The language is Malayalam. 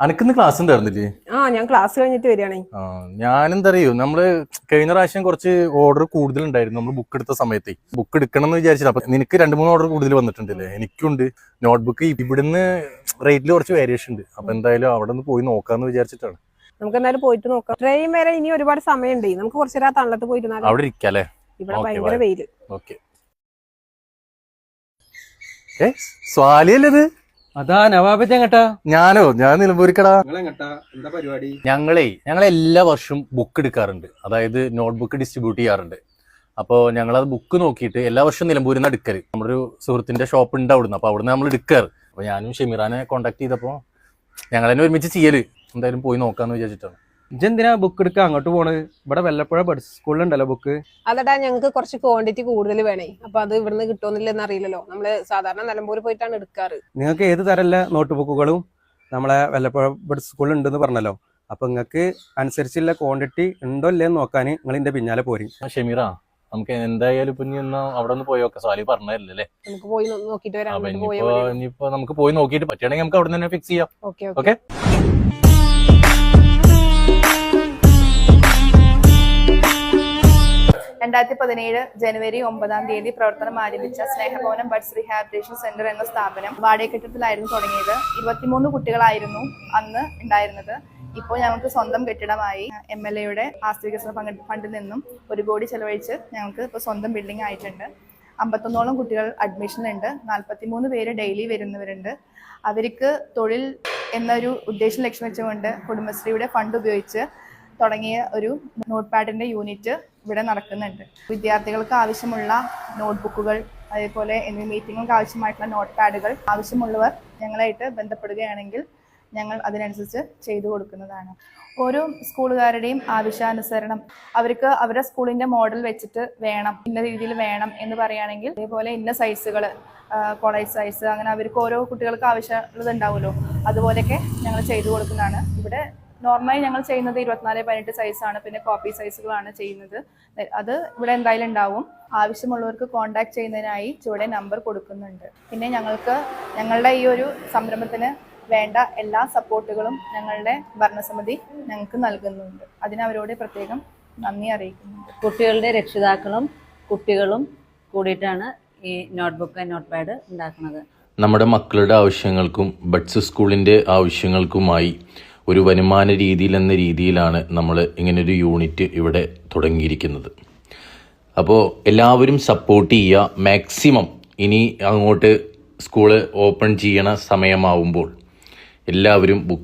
അനക്കിന്ന് ക്ലാസ് ഉണ്ടായിരുന്നില്ലേ? ഞാൻ ക്ലാസ് കഴിഞ്ഞിട്ട് വരികയാണേ. ഞാനെന്താ അറിയോ, നമ്മള് കഴിഞ്ഞ പ്രാവശ്യം കുറച്ച് ഓർഡർ കൂടുതൽ ഉണ്ടായിരുന്നു. നമ്മൾ ബുക്ക് എടുത്ത സമയത്ത് ബുക്ക് എടുക്കണം എന്ന് വിചാരിച്ചിട്ട്. അപ്പൊ നിനക്ക് 2-3 ഓർഡർ കൂടുതൽ വന്നിട്ടുണ്ടല്ലേ? എനിക്കുണ്ട്. നോട്ട്ബുക്ക് ഇവിടുന്ന് റേറ്റിൽ കുറച്ച് വേരിയേഷൻ ഉണ്ട്. അപ്പൊ എന്തായാലും അവിടെ നിന്ന് പോയി നോക്കാന്ന് വിചാരിച്ചിട്ടാണ്. നമുക്ക് എന്തായാലും പോയിട്ട് നോക്കാം. ട്രെയിൻ വരെ ഇനി ഒരുപാട് സമയമുണ്ട്. നമുക്ക് കുറച്ചു നേരം തണലത്ത് പോയിരുന്നാലും അവിടെ ഇരിക്കാല്ലേ? ഇവിടെ ഭയങ്കര വെയില്. ഓക്കെ. സ്വാലിയല്ലത്? അതാ നവാബ് എങ്ങട്ടാ? ഞാൻ നിലമ്പൂരിക്കടാ. എന്താ പരിപാടി? ഞങ്ങൾ എല്ലാ വർഷവും ബുക്ക് എടുക്കാറുണ്ട്. അതായത് നോട്ട്ബുക്ക് ഡിസ്ട്രിബ്യൂട്ട് ചെയ്യാറുണ്ട്. അപ്പോൾ ഞങ്ങളത് ബുക്ക് നോക്കിയിട്ട് എല്ലാ വർഷവും നിലമ്പൂരിൽ നിന്ന് എടുക്കല്. നമ്മുടെ ഒരു സുഹൃത്തിന്റെ ഷോപ്പ് ഉണ്ട് അവിടുന്ന്. അപ്പൊ അവിടുന്ന് നമ്മൾ എടുക്കാറ്. അപ്പൊ ഞാനും ഷെമീറാനെ കോൺടാക്ട് ചെയ്തപ്പോ ഞങ്ങൾ തന്നെ ഒരുമിച്ച് ചെയ്യല്. എന്തായാലും പോയി നോക്കാന്ന് വിചാരിച്ചിട്ടാണ്. ഇജെന്തിനാ ബുക്ക് എടുക്കാൻ അങ്ങോട്ട് പോണ്? ഇവിടെ വല്ലപ്പുഴ സ്കൂളിലുണ്ടല്ലോ ബുക്ക്. അതടാ, ഞങ്ങൾക്ക് കുറച്ച് ക്വാണ്ടിറ്റി കൂടുതൽ വേണേ. അപ്പൊ അത് ഇവിടുന്ന് കിട്ടുമെന്നില്ലെന്ന് അറിയില്ലല്ലോ. നമ്മള് സാധാരണ നിലമ്പൂർ പോയിട്ടാണ് എടുക്കാറ്. നിങ്ങൾക്ക് ഏത് തരല്ല നോട്ട് ബുക്കുകളും നമ്മളെ വല്ലപ്പുഴ സ്കൂളിൽ ഉണ്ടെന്ന് പറഞ്ഞല്ലോ. അപ്പൊ നിങ്ങൾക്ക് അനുസരിച്ചുള്ള ക്വാണ്ടിറ്റി ഉണ്ടോ ഇല്ലേന്ന് നോക്കാൻ നിങ്ങൾ ഇതിന്റെ പിന്നാലെ പോരും. ഷെമീറ, നമുക്ക് എന്തായാലും ഇപ്പൊ അവിടെ ഒന്ന് പോയോക്കെ. സാലി പറഞ്ഞല്ലേ? നമുക്ക് പോയി നോക്കിട്ട് വരാം. ഇനിയിപ്പോ നമുക്ക് പോയി നോക്കിയിട്ട് പറ്റുകയാണെങ്കിൽ നമുക്ക് അവിടെ തന്നെ ഫിക്സ് ചെയ്യാം. ഓക്കെ. 2017 ജനുവരി 9 പ്രവർത്തനം ആരംഭിച്ച സ്നേഹഭവനം ബഡ്സ് റീഹാബിലിറ്റേഷൻ സെന്റർ എന്ന സ്ഥാപനം വാടക കെട്ടിടത്തിലായിരുന്നു തുടങ്ങിയത്. 23 കുട്ടികളായിരുന്നു അന്ന് ഉണ്ടായിരുന്നത്. ഇപ്പോൾ ഞങ്ങൾക്ക് സ്വന്തം കെട്ടിടമായി. MLA ആസ്തി വികസന ഫണ്ടിൽ നിന്നും 1 കോടി ചെലവഴിച്ച് ഞങ്ങൾക്ക് ഇപ്പോൾ സ്വന്തം ബിൽഡിംഗ് ആയിട്ടുണ്ട്. 51ഓളം കുട്ടികൾ അഡ്മിഷനുണ്ട്. 43 പേര് ഡെയിലി വരുന്നവരുണ്ട്. അവർക്ക് തൊഴിൽ എന്നൊരു ഉദ്ദേശം ലക്ഷ്യം വെച്ചുകൊണ്ട് കുടുംബശ്രീയുടെ ഫണ്ട് ഉപയോഗിച്ച് തുടങ്ങിയ ഒരു നോട്ട് പാഡിന്റെ യൂണിറ്റ് ഇവിടെ നടക്കുന്നുണ്ട്. വിദ്യാർത്ഥികൾക്ക് ആവശ്യമുള്ള നോട്ട്ബുക്കുകൾ, അതേപോലെ മീറ്റിങ്ങുകൾക്ക് ആവശ്യമായിട്ടുള്ള നോട്ട് പാഡുകൾ ആവശ്യമുള്ളവർ ഞങ്ങളായിട്ട് ബന്ധപ്പെടുകയാണെങ്കിൽ ഞങ്ങൾ അതിനനുസരിച്ച് ചെയ്തു കൊടുക്കുന്നതാണ്. ഓരോ സ്കൂളുകാരുടെയും ആവശ്യാനുസരണം അവർക്ക് അവരുടെ സ്കൂളിന്റെ മോഡൽ വെച്ചിട്ട് വേണം, ഇന്ന രീതിയിൽ വേണം എന്ന് പറയുകയാണെങ്കിൽ അതേപോലെ ഇന്ന സൈസുകൾ, കോളേജ് സൈസ്, അങ്ങനെ അവർക്ക് ഓരോ കുട്ടികൾക്ക് ആവശ്യമുള്ളത് ഉണ്ടാവുമല്ലോ, അതുപോലെയൊക്കെ ഞങ്ങൾ ചെയ്തു കൊടുക്കുന്നതാണ്. ഇവിടെ നോർമലി ഞങ്ങൾ ചെയ്യുന്നത് 24x18 സൈസാണ്. പിന്നെ കോപ്പി സൈസുകളാണ് ചെയ്യുന്നത്. അത് ഇവിടെ എന്തായാലും ഉണ്ടാവും. ആവശ്യമുള്ളവർക്ക് കോൺടാക്ട് ചെയ്യുന്നതിനായി ചുവടെ നമ്പർ കൊടുക്കുന്നുണ്ട്. പിന്നെ ഞങ്ങളുടെ ഈ ഒരു സംരംഭത്തിന് വേണ്ട എല്ലാ സപ്പോർട്ടുകളും ഞങ്ങളുടെ ഭരണസമിതി ഞങ്ങൾക്ക് നൽകുന്നുണ്ട്. അതിനവരോട് പ്രത്യേകം നന്ദി അറിയിക്കുന്നുണ്ട്. കുട്ടികളുടെ രക്ഷിതാക്കളും കുട്ടികളും കൂടിയിട്ടാണ് ഈ നോട്ട്ബുക്ക് നോട്ട് പാഡ് ഉണ്ടാക്കുന്നത്. നമ്മുടെ മക്കളുടെ ആവശ്യങ്ങൾക്കും ബഡ്സ് സ്കൂളിൻ്റെ ആവശ്യങ്ങൾക്കുമായി ഒരു വരുമാന എന്ന രീതിയിലാണ് നമ്മൾ ഇങ്ങനൊരു യൂണിറ്റ് ഇവിടെ തുടങ്ങിയിരിക്കുന്നത്. അപ്പോൾ എല്ലാവരും സപ്പോർട്ട് ചെയ്യുക മാക്സിമം. ഇനി അങ്ങോട്ട് സ്കൂള് ഓപ്പൺ ചെയ്യണ സമയമാവുമ്പോൾ എല്ലാവരും ബുക്ക്